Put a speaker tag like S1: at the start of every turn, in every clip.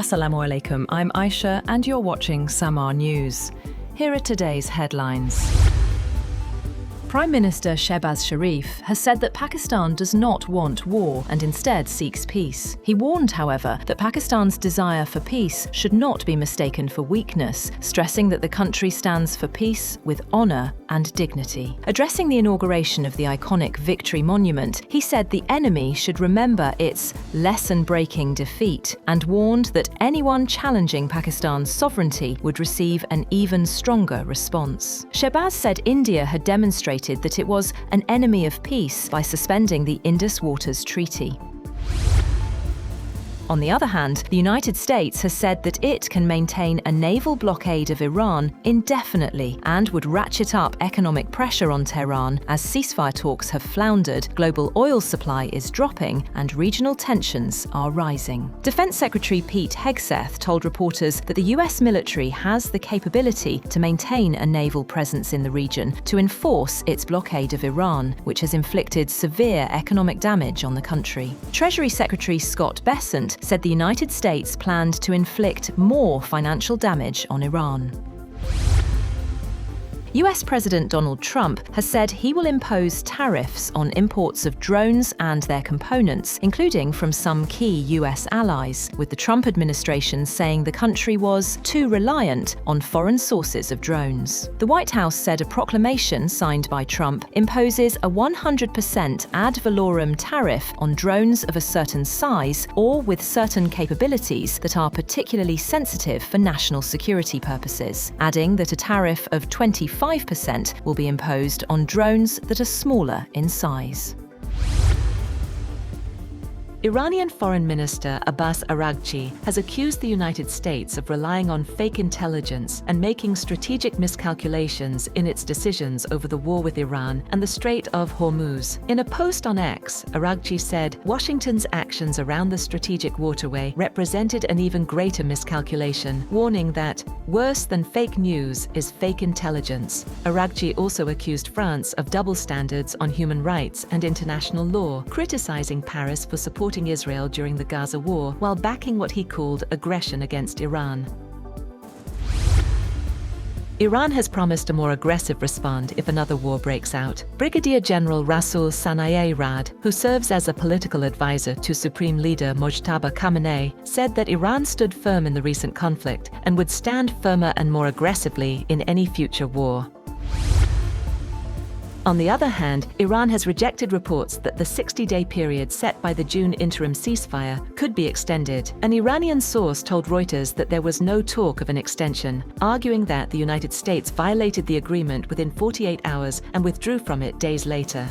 S1: Assalamu alaikum, I'm Aisha and you're watching Samaa News. Here are today's headlines. Prime Minister Shehbaz Sharif has said that Pakistan does not want war and instead seeks peace. He warned, however, that Pakistan's desire for peace should not be mistaken for weakness, stressing that the country stands for peace with honour and dignity. Addressing the inauguration of the iconic Victory Monument, he said the enemy should remember its lesson-breaking defeat and warned that anyone challenging Pakistan's sovereignty would receive an even stronger response. Shehbaz said India had demonstrated that it was an enemy of peace by suspending the Indus Waters Treaty. On the other hand, the United States has said that it can maintain a naval blockade of Iran indefinitely and would ratchet up economic pressure on Tehran as ceasefire talks have floundered, global oil supply is dropping, and regional tensions are rising. Defense Secretary Pete Hegseth told reporters that the US military has the capability to maintain a naval presence in the region to enforce its blockade of Iran, which has inflicted severe economic damage on the country. Treasury Secretary Scott Bessent said the United States planned to inflict more financial damage on Iran. US President Donald Trump has said he will impose tariffs on imports of drones and their components, including from some key US allies, with the Trump administration saying the country was too reliant on foreign sources of drones. The White House said a proclamation signed by Trump imposes a 100% ad valorem tariff on drones of a certain size or with certain capabilities that are particularly sensitive for national security purposes, adding that a tariff of 25% will be imposed on drones that are smaller in size. Iranian Foreign Minister Abbas Araghchi has accused the United States of relying on fake intelligence and making strategic miscalculations in its decisions over the war with Iran and the Strait of Hormuz. In a post on X, Araghchi said Washington's actions around the strategic waterway represented an even greater miscalculation, warning that worse than fake news is fake intelligence. Araghchi also accused France of double standards on human rights and international law, criticizing Paris for supporting Israel during the Gaza war while backing what he called aggression against Iran. Iran has promised a more aggressive response if another war breaks out. Brigadier General Rasul Sanayeh, who serves as a political advisor to Supreme Leader Mojtaba Khamenei, said that Iran stood firm in the recent conflict and would stand firmer and more aggressively in any future war. On the other hand, Iran has rejected reports that the 60-day period set by the June interim ceasefire could be extended. An Iranian source told Reuters that there was no talk of an extension, arguing that the United States violated the agreement within 48 hours and withdrew from it days later.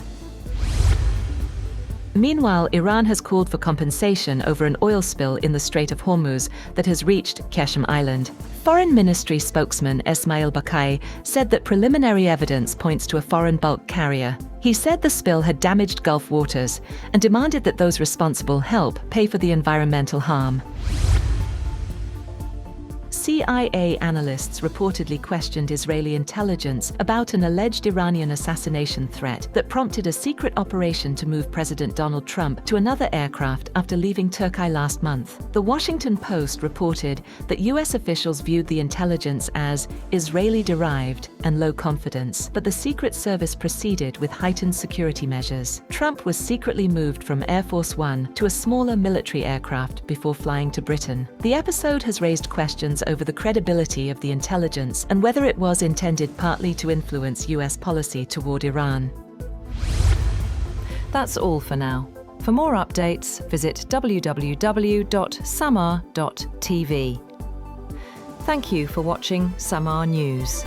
S1: Meanwhile, Iran has called for compensation over an oil spill in the Strait of Hormuz that has reached Qeshm Island. Foreign Ministry spokesman Esmail Bakai said that preliminary evidence points to a foreign bulk carrier. He said the spill had damaged Gulf waters and demanded that those responsible help pay for the environmental harm. CIA analysts reportedly questioned Israeli intelligence about an alleged Iranian assassination threat that prompted a secret operation to move President Donald Trump to another aircraft after leaving Turkey last month. The Washington Post reported that US officials viewed the intelligence as Israeli-derived and low confidence, but the Secret Service proceeded with heightened security measures. Trump was secretly moved from Air Force One to a smaller military aircraft before flying to Britain. The episode has raised questions over the credibility of the intelligence and whether it was intended partly to influence US policy toward Iran. That's all for now. For more updates, visit www.samaa.tv. Thank you for watching Samaa News.